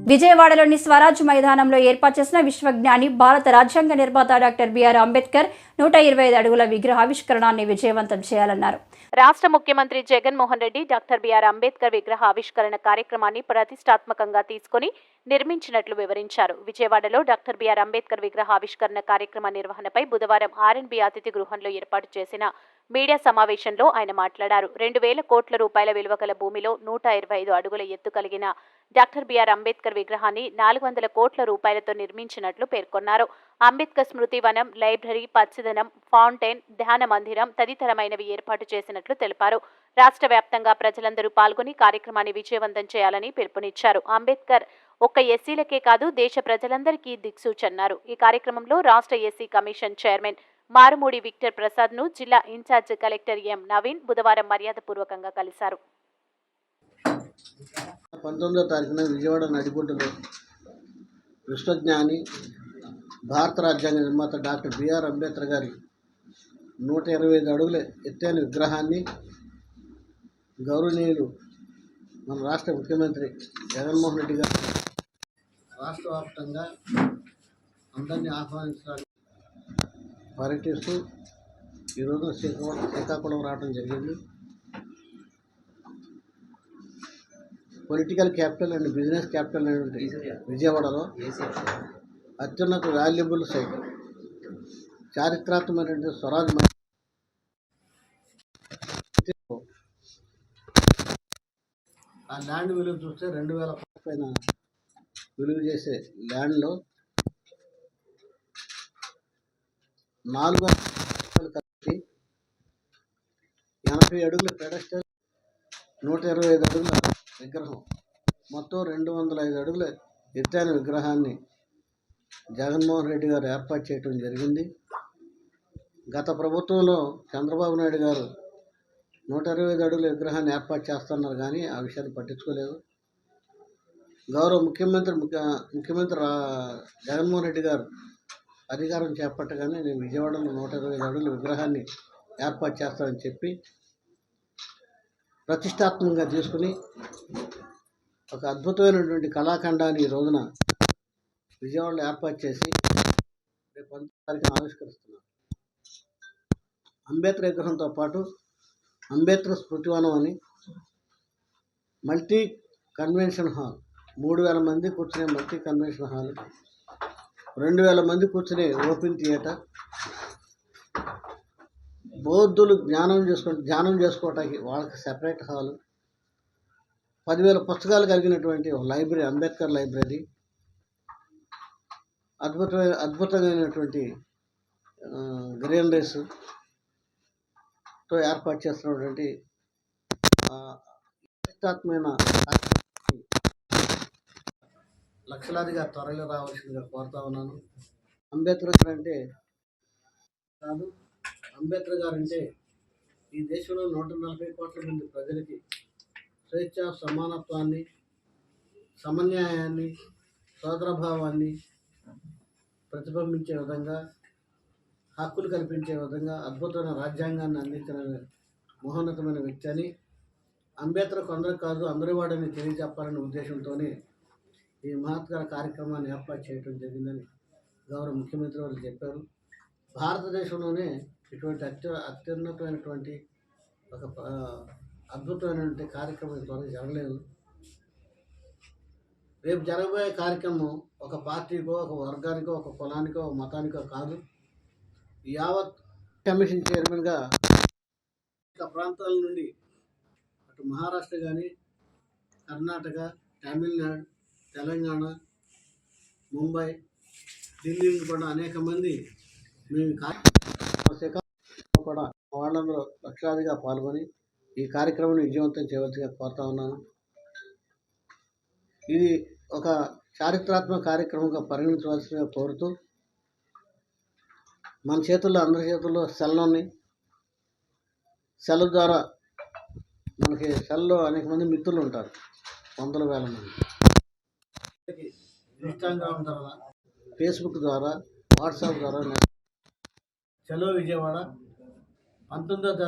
విజయవాడలోని స్వరాజ్ మైదానంలో ఏర్పాటు చేసిన విశ్వజ్ఞాని భారత రాజ్యాంగ నిర్మాత డాక్టర్ బిఆర్ అంబేద్కర్ 125 అడుగుల విగ్రహావిష్కరణాన్ని విజయవంతం చేయాలన్నారు. రాష్ట్ర ముఖ్యమంత్రి జగన్మోహన్ రెడ్డి డాక్టర్ బిఆర్ అంబేద్కర్ విగ్రహ ఆవిష్కరణ కార్యక్రమాన్ని ప్రతిష్టాత్మకంగా తీసుకుని నిర్మించినట్లు వివరించారు. విజయవాడలో డాక్టర్ బిఆర్ అంబేద్కర్ విగ్రహ ఆవిష్కరణ కార్యక్రమ నిర్వహణపై బుధవారం ఆర్ఎన్బి అతిథి గృహంలో ఏర్పాటు చేసిన మీడియా సమావేశంలో ఆయన మాట్లాడారు. 2,000 కోట్ల రూపాయల విలువ గల భూమిలో 125 అడుగుల ఎత్తు కలిగిన డాక్టర్ బిఆర్ అంబేద్కర్ విగ్రహాన్ని 400 కోట్ల రూపాయలతో నిర్మించినట్లు పేర్కొన్నారు. అంబేద్కర్ స్మృతి వనం, లైబ్రరీ, పచ్చదనం, ఫౌంటైన్, ధ్యాన మందిరం తదితరమైనవి ఏర్పాటు చేసినట్లు తెలిపారు. రాష్ట్ర వ్యాప్తంగా ప్రజలందరూ పాల్గొని కార్యక్రమాన్ని విజయవంతం చేయాలని పిలుపునిచ్చారు. అంబేద్కర్ ఒక్క ఎస్సీలకే కాదు దేశ ప్రజలందరికీ దిక్సూచన్నారు. ఈ కార్యక్రమంలో రాష్ట్ర SC commission chairman Marumudi Victor Prasad ను జిల్లా ఇన్ఛార్జ్ కలెక్టర్ ఎం నవీన్ బుధవారం మర్యాదపూర్వకంగా కలిశారు. 19వ తారీఖున విజయవాడ నడిబొడ్డులో విశ్వజ్ఞాని భారత రాజ్యాంగ నిర్మాత డాక్టర్ బిఆర్ అంబేద్కర్ గారి 125 అడుగుల ఎత్తైన విగ్రహాన్ని గౌరవనీయులు మన రాష్ట్ర ముఖ్యమంత్రి జగన్మోహన్ రెడ్డి గారు రాష్ట్ర వ్యాప్తంగా అందరినీ ఆహ్వానించడానికి పర్యటిస్తూ ఈరోజు శ్రీకాకుళం రావడం జరిగింది. Political capital and business capital అనేటువంటి విజయవాడలో అత్యున్నత వాల్యుబుల్ సైట్ చారిత్రాత్మకమైనటువంటి స్వరాజ్ ఆ ల్యాండ్ విలువ చూస్తే 2,000 కోట్ల పైన విలువ చేసే ల్యాండ్లో 400 కలిపి 80 అడుగుల పెడస్టల్, 125 అడుగుల విగ్రహం, మొత్తం 205 అడుగుల ఎత్తైన విగ్రహాన్ని జగన్మోహన్ రెడ్డి గారు ఏర్పాటు చేయడం జరిగింది. గత ప్రభుత్వంలో చంద్రబాబు నాయుడు గారు 125 అడుగుల విగ్రహాన్ని ఏర్పాటు చేస్తున్నారు కానీ ఆ విషయాన్ని పట్టించుకోలేదు. గౌరవ ముఖ్యమంత్రి జగన్మోహన్ రెడ్డి గారు అధికారం చేపట్టగానే నేను విజయవాడలో 125 అడుగుల విగ్రహాన్ని ఏర్పాటు చేస్తానని చెప్పి ప్రతిష్టాత్మకంగా తీసుకుని ఒక అద్భుతమైనటువంటి కళాఖండాన్ని ఈ రోజున విజయవాడలో ఏర్పాటు చేసి రేపు 19వ తారీఖున ఆవిష్కరిస్తున్నారు. అంబేద్కర్ విగ్రహంతో పాటు అంబేద్కర్ స్మృతివనం అని మల్టీ కన్వెన్షన్ హాల్, 3,000 మంది కూర్చునే మల్టీ కన్వెన్షన్ హాల్, 2,000 మంది కూర్చునే ఓపెన్ థియేటర్, బౌద్ధులు ధ్యానం చేసుకోవటానికి వాళ్ళకి సెపరేట్ హాలు, 10,000 పుస్తకాలు కలిగినటువంటి లైబ్రరీ, అంబేద్కర్ లైబ్రరీ, అద్భుతమైనటువంటి గ్రీనరీస్తో ఏర్పాటు చేస్తున్నటువంటి ప్రతిష్టాత్మకమైన లక్షలాదిగా త్వరలో రావాల్సిందిగా కోరుతా ఉన్నాను. అంబేద్కర్ గారు అంటే కాదు, అంబేద్కర్ గారు అంటే ఈ దేశంలో 140 కోట్ల మంది ప్రజలకి స్వేచ్ఛ, సమానత్వాన్ని, సమన్యాయాన్ని, సోదరభావాన్ని ప్రతిబింబించే విధంగా, హక్కులు కల్పించే విధంగా అద్భుతమైన రాజ్యాంగాన్ని అందించిన మహోన్నతమైన వ్యక్తి అని, అంబేద్కర్ కొందరు కాదు అందరి వాడని తెలియజెప్పాలనే ఉద్దేశంతోనే ఈ మహత్కర కార్యక్రమాన్ని ఏర్పాటు చేయడం జరిగిందని గౌరవ ముఖ్యమంత్రి వారు చెప్పారు. భారతదేశంలోనే ఇటువంటి అత్యున్నతమైనటువంటి ఒక అద్భుతమైనటువంటి కార్యక్రమం ఇంతవరకు జరగలేదు. రేపు జరగబోయే కార్యక్రమం ఒక పార్టీకో, ఒక వర్గానికో, ఒక కులానికో, ఒక మతానికో కాదు. యావత్ కమిషన్ చైర్మన్గా ప్రాంతాల నుండి అటు మహారాష్ట్ర కానీ, కర్ణాటక, తమిళనాడు, తెలంగాణ, ముంబై, ఢిల్లీ కూడా అనేక మంది మేము కూడా వాళ్ళందరూ లక్షలాదిగా పాల్గొని ఈ కార్యక్రమాన్ని విజయవంతం చేయవలసిగా కోరుతా ఉన్నాను. ఇది ఒక చారిత్రాత్మక కార్యక్రమంగా పరిగణించవలసిగా కోరుతూ, మన చేతుల్లో అందరి చేతుల్లో సెల్ ఉన్నాయి. సెల్ ద్వారా మనకి సెల్లో అనేక మంది మిత్రులు ఉంటారు, 100,000 మంది. ఇన్స్టాగ్రామ్ ద్వారా, ఫేస్బుక్ ద్వారా, వాట్సాప్ ద్వారా చలో విజయవాడ 19వ